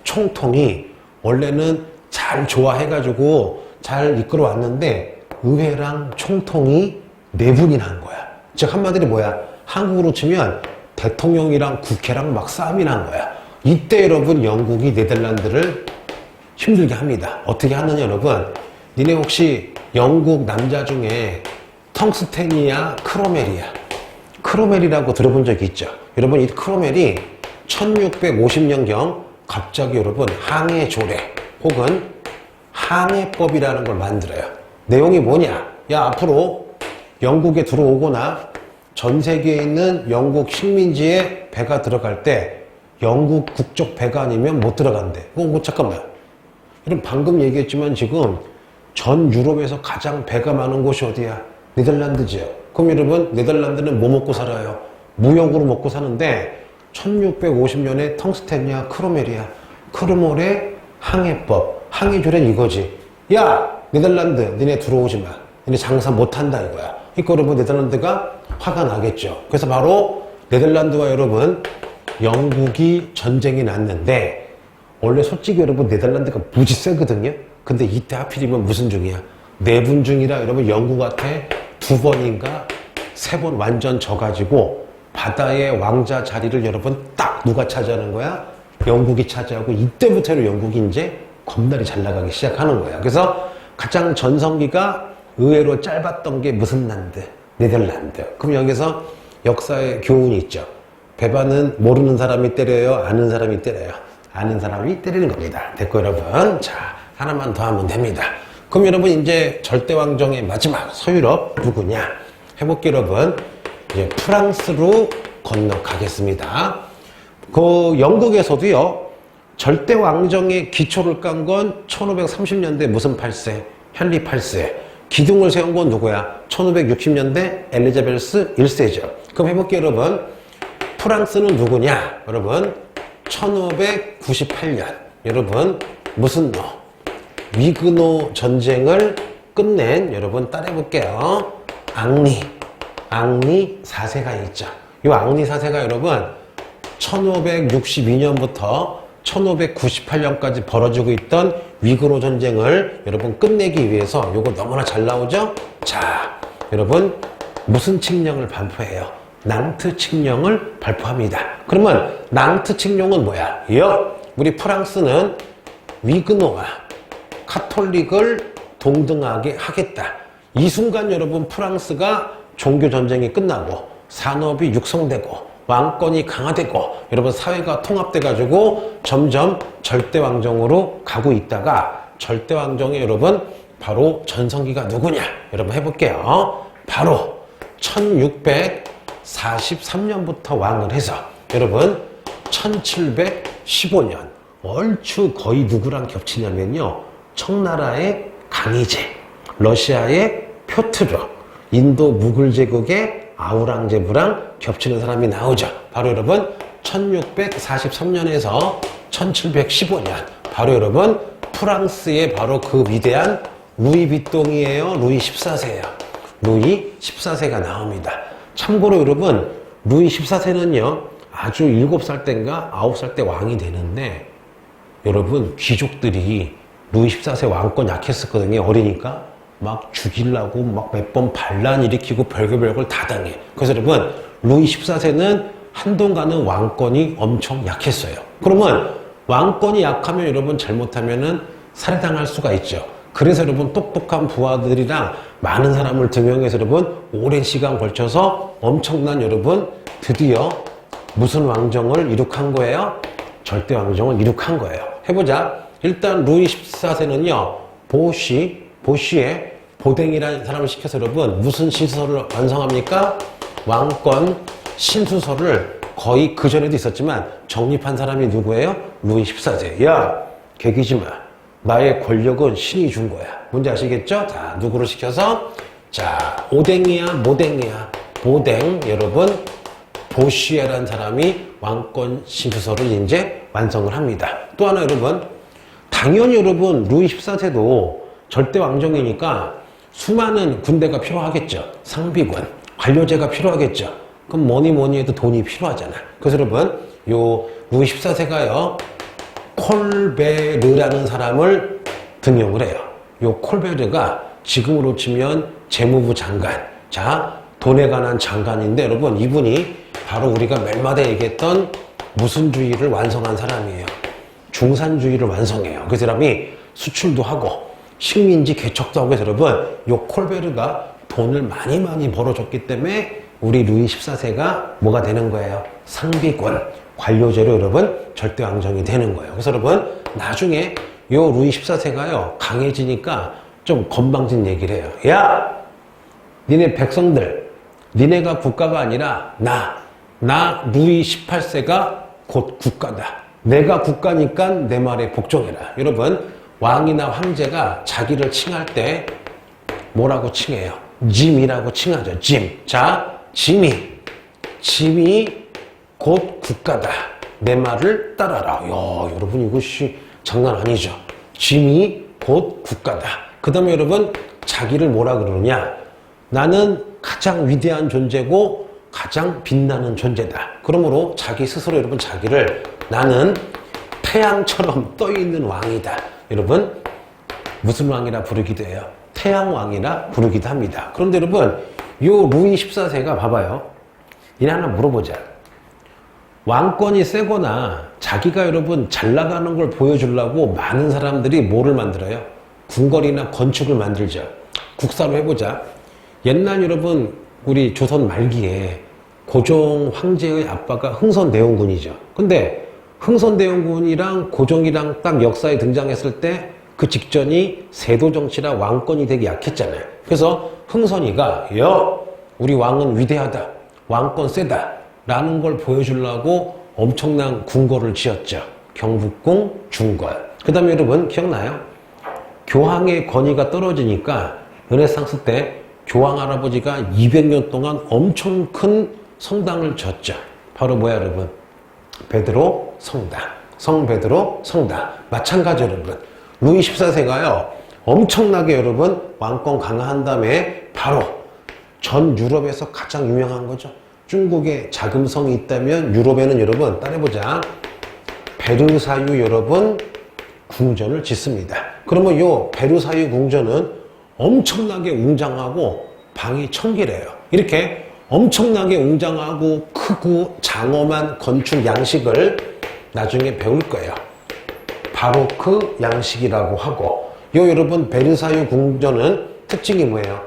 총통이 원래는 잘 조화해가지고 잘 이끌어 왔는데 의회랑 총통이 내분이 난 거야. 즉 한마디로 뭐야? 한국으로 치면 대통령이랑 국회랑 막 싸움이 난 거야. 이때 여러분 영국이 네덜란드를 힘들게 합니다. 어떻게 하느냐 여러분? 니네 혹시 영국 남자 중에 텅스테니아 크로멜이야. 크로멜이라고 들어본 적이 있죠? 여러분 이 크로멜이 1650년경 갑자기 여러분 항해조례 혹은 항해법이라는 걸 만들어요. 내용이 뭐냐? 야 앞으로 영국에 들어오거나 전 세계에 있는 영국 식민지에 배가 들어갈 때 영국 국적 배가 아니면 못 들어간대. 잠깐만. 여러분 방금 얘기했지만 지금 전 유럽에서 가장 배가 많은 곳이 어디야? 네덜란드지요. 그럼 여러분 네덜란드는 뭐 먹고 살아요? 무역으로 먹고 사는데 1650년에 텅스테니아 크로멜이야. 크로멜의 항해법, 항해조례는 이거지. 야 네덜란드 니네 들어오지 마. 니네 장사 못한다 이거야. 그러니까 여러분 네덜란드가 화가 나겠죠. 그래서 바로 네덜란드와 여러분 영국이 전쟁이 났는데 원래 솔직히 여러분 네덜란드가 무지 세거든요. 근데 이때 하필이면 무슨 중이야? 내분 중이라 여러분 영국한테 2번인가 3번 완전 져가지고 바다의 왕자 자리를 여러분 딱 누가 차지하는 거야? 영국이 차지하고 이때부터 영국이 이제 겁나게 잘 나가기 시작하는 거야. 그래서 가장 전성기가 의외로 짧았던 게 무슨 란드? 네덜란드. 그럼 여기서 역사의 교훈이 있죠. 배반은 모르는 사람이 때려요? 아는 사람이 때려요? 아는 사람이 때리는 겁니다. 됐고 여러분. 자, 하나만 더 하면 됩니다. 그럼 여러분 이제 절대왕정의 마지막 서유럽 누구냐? 해볼게요 여러분. 이제 프랑스로 건너가겠습니다. 그 영국에서도요. 절대왕정의 기초를 깐 건 1530년대 무슨 8세? 헨리 8세. 기둥을 세운 건 누구야? 1560년대 엘리자베스 1세죠. 그럼 해볼게요, 여러분. 프랑스는 누구냐? 여러분, 1598년. 여러분, 무슨 위그노 전쟁을 끝낸, 여러분, 따라해볼게요. 앙리 4세가 있죠. 이 앙리 4세가 여러분, 1562년부터 1598년까지 벌어지고 있던 위그노 전쟁을 여러분 끝내기 위해서 요거 너무나 잘 나오죠? 자, 여러분 무슨 칙령을 발표해요? 낭트 칙령을 발표합니다. 그러면 낭트 칙령은 뭐야? 우리 프랑스는 위그노와 카톨릭을 동등하게 하겠다. 이 순간 여러분 프랑스가 종교 전쟁이 끝나고 산업이 육성되고 왕권이 강화되고 여러분 사회가 통합돼 가지고 점점 절대왕정으로 가고 있다가 절대왕정의 여러분 바로 전성기가 누구냐 여러분 해볼게요. 바로 1643년부터 왕을 해서 여러분 1715년 얼추 거의 누구랑 겹치냐면요, 청나라의 강희제, 러시아의 표트르, 인도 무굴 제국의 아우랑제부랑 겹치는 사람이 나오죠. 바로 여러분 1643년에서 1715년 바로 여러분 프랑스의 바로 그 위대한 루이 비똥이에요. 루이 14세예요. 루이 14세가 나옵니다. 참고로 여러분 루이 14세는요 아주 7살 때인가 9살 때 왕이 되는데 여러분 귀족들이 루이 14세 왕권 약했었거든요. 어리니까 막 죽이려고 막 몇 번 반란 일으키고 별걸 다 당해. 그래서 여러분 루이 14세는 한동안은 왕권이 엄청 약했어요. 그러면 왕권이 약하면 여러분 잘못하면은 살해당할 수가 있죠. 그래서 여러분 똑똑한 부하들이랑 많은 사람을 등용해서 여러분 오랜 시간 걸쳐서 엄청난 여러분 드디어 무슨 왕정을 이룩한 거예요? 절대 왕정을 이룩한 거예요. 해보자. 일단 루이 14세는요 보쉬의 보댕이라는 사람을 시켜서 여러분 무슨 신수서를 완성합니까? 왕권 신수서를 거의 그 전에도 있었지만 정립한 사람이 누구예요? 루이 14세. 야, 개기지 마. 나의 권력은 신이 준 거야. 뭔지 아시겠죠? 자, 누구를 시켜서? 자, 오댕이야, 모댕이야. 보댕, 여러분, 보쉬에라는 사람이 왕권 신수서를 이제 완성을 합니다. 또 하나 여러분, 당연히 여러분, 루이 14세도 절대 왕정이니까 수많은 군대가 필요하겠죠. 상비군, 관료제가 필요하겠죠. 그럼 뭐니 해도 돈이 필요하잖아. 그래서 여러분, 요 루이 14세가요, 콜베르라는 사람을 등용을 해요. 요 콜베르가 지금으로 치면 재무부 장관, 자, 돈에 관한 장관인데 여러분, 이분이 바로 우리가 멜마다 얘기했던 무슨주의를 완성한 사람이에요. 중산주의를 완성해요. 그 사람이 수출도 하고 식민지 개척도 하고 해서 여러분 요 콜베르가 돈을 많이 벌어줬기 때문에 우리 루이 14세가 뭐가 되는 거예요? 상비군, 관료제로 여러분 절대왕정이 되는 거예요. 그래서 여러분 나중에 요 루이 14세가요 강해지니까 좀 건방진 얘기를 해요. 야, 니네 백성들, 니네가 국가가 아니라 나 루이 18세가 곧 국가다. 내가 국가니까 내 말에 복종해라. 여러분 왕이나 황제가 자기를 칭할 때 뭐라고 칭해요? 짐이라고 칭하죠. 짐. 자, 짐이 곧 국가다. 내 말을 따라라. 야, 여러분 이것이 장난 아니죠. 짐이 곧 국가다. 그 다음에 여러분 자기를 뭐라 그러느냐? 나는 가장 위대한 존재고 가장 빛나는 존재다. 그러므로 자기 스스로 여러분 자기를 나는 태양처럼 떠있는 왕이다. 여러분 무슨 왕이라 부르기도 해요? 태양왕이라 부르기도 합니다. 그런데 여러분 요 루이 14세가 봐봐요. 이제 하나 물어보자. 왕권이 세거나 자기가 여러분 잘 나가는 걸 보여주려고 많은 사람들이 뭐를 만들어요? 궁궐이나 건축을 만들죠. 국사로 해보자. 옛날 여러분 우리 조선 말기에 고종 황제의 아빠가 흥선대원군이죠. 근데 흥선대원군이랑 고종이랑 딱 역사에 등장했을 때 그 직전이 세도정치라 왕권이 되게 약했잖아요. 그래서 흥선이가 우리 왕은 위대하다, 왕권 세다 라는 걸 보여주려고 엄청난 궁궐을 지었죠. 경복궁, 중궐. 그 다음에 여러분 기억나요? 교황의 권위가 떨어지니까 르네상스 때 교황 할아버지가 200년 동안 엄청 큰 성당을 졌죠. 바로 뭐야 여러분? 베드로 성당. 성 베드로 성당. 마찬가지 여러분. 루이 14세가요. 엄청나게 여러분 왕권 강화한 다음에 바로 전 유럽에서 가장 유명한 거죠. 중국에 자금성이 있다면 유럽에는 여러분 따라해보자. 베르사유 여러분 궁전을 짓습니다. 그러면 요 베르사유 궁전은 엄청나게 웅장하고 방이 1000개래요. 이렇게 엄청나게 웅장하고 크고 장엄한 건축 양식을 나중에 배울 거예요. 바로크 양식이라고 하고, 요 여러분 베르사유 궁전은 특징이 뭐예요?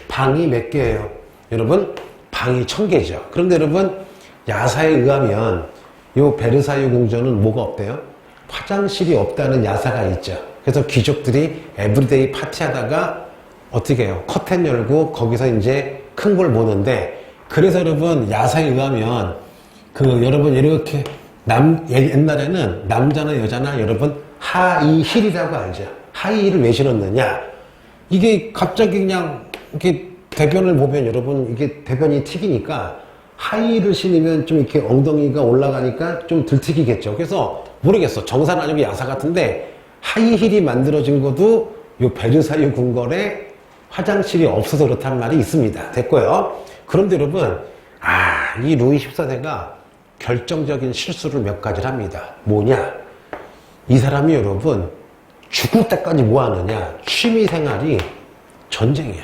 방이 몇 개예요? 여러분 방이 1000개죠. 그런데 여러분 야사에 의하면 요 베르사유 궁전은 뭐가 없대요? 화장실이 없다는 야사가 있죠. 그래서 귀족들이 에브리데이 파티하다가 어떻게 해요? 커튼 열고 거기서 이제 큰 걸 보는데, 그래서 여러분 야사에 의하면 여러분 이렇게 옛날에는 남자나 여자나 여러분 하이힐이라고 알죠? 하이힐을 왜 신었느냐? 이게 갑자기 그냥 이렇게 대변을 보면 여러분 이게 대변이 튀기니까 하이힐을 신으면 좀 이렇게 엉덩이가 올라가니까 좀 덜 튀기겠죠. 그래서 모르겠어. 정사는 아니고 야사 같은데 하이힐이 만들어진 것도 요 베르사유 궁궐에 화장실이 없어서 그렇다는 말이 있습니다. 됐고요. 그런데 여러분, 이 루이 14세가 결정적인 실수를 몇 가지를 합니다. 뭐냐? 이 사람이 여러분 죽을 때까지 뭐 하느냐? 취미 생활이 전쟁이야.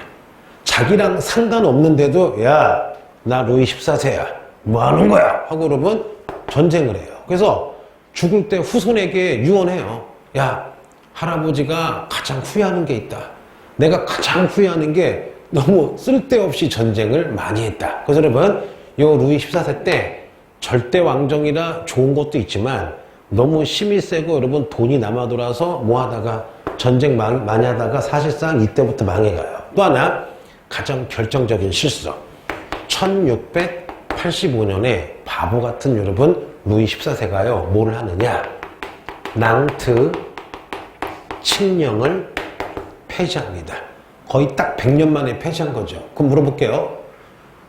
자기랑 상관없는데도 야, 나 루이 14세야. 뭐 하는 거야? 하고 여러분 전쟁을 해요. 그래서 죽을 때 후손에게 유언해요. 야, 할아버지가 가장 후회하는 게 있다. 내가 가장 후회하는 게 너무 쓸데없이 전쟁을 많이 했다. 그래서 여러분 요 루이 14세 때 절대 왕정이라 좋은 것도 있지만 너무 힘이 세고 여러분 돈이 남아 돌아서 뭐 하다가 전쟁 많이 하다가 사실상 이때부터 망해가요. 또 하나 가장 결정적인 실수. 1685년에 바보 같은 여러분 루이 14세가요 뭐를 하느냐? 낭트 칙령을 폐지합니다. 거의 딱 100년 만에 폐지한 거죠. 그럼 물어볼게요.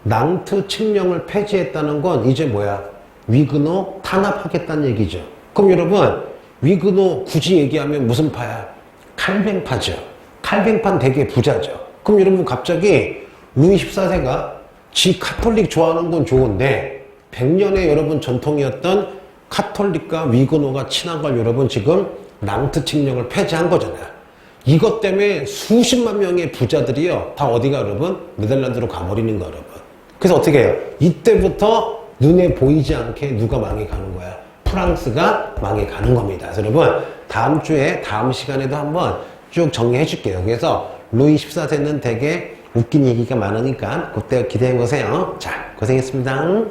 낭트 칙령을 폐지했다는 건 이제 뭐야? 위그노 탄압하겠다는 얘기죠. 그럼 여러분 위그노 굳이 얘기하면 무슨 파야? 칼뱅파죠. 칼뱅파는 되게 부자죠. 그럼 여러분 갑자기 루이 14세가 지 카톨릭 좋아하는 건 좋은데 100년의 여러분 전통이었던 카톨릭과 위그노가 친한 걸 여러분 지금 낭트 칙령을 폐지한 거잖아요. 이것 때문에 수십만 명의 부자들이요 다 어디가 여러분? 네덜란드로 가버리는 거 여러분. 그래서 어떻게 해요? 이때부터 눈에 보이지 않게 누가 망해가는 거야? 프랑스가 망해가는 겁니다. 그래서 여러분 다음 주에 다음 시간에도 한번 쭉 정리해 줄게요. 그래서 루이 14세는 되게 웃긴 얘기가 많으니까 그때 기대해 보세요. 자, 고생했습니다.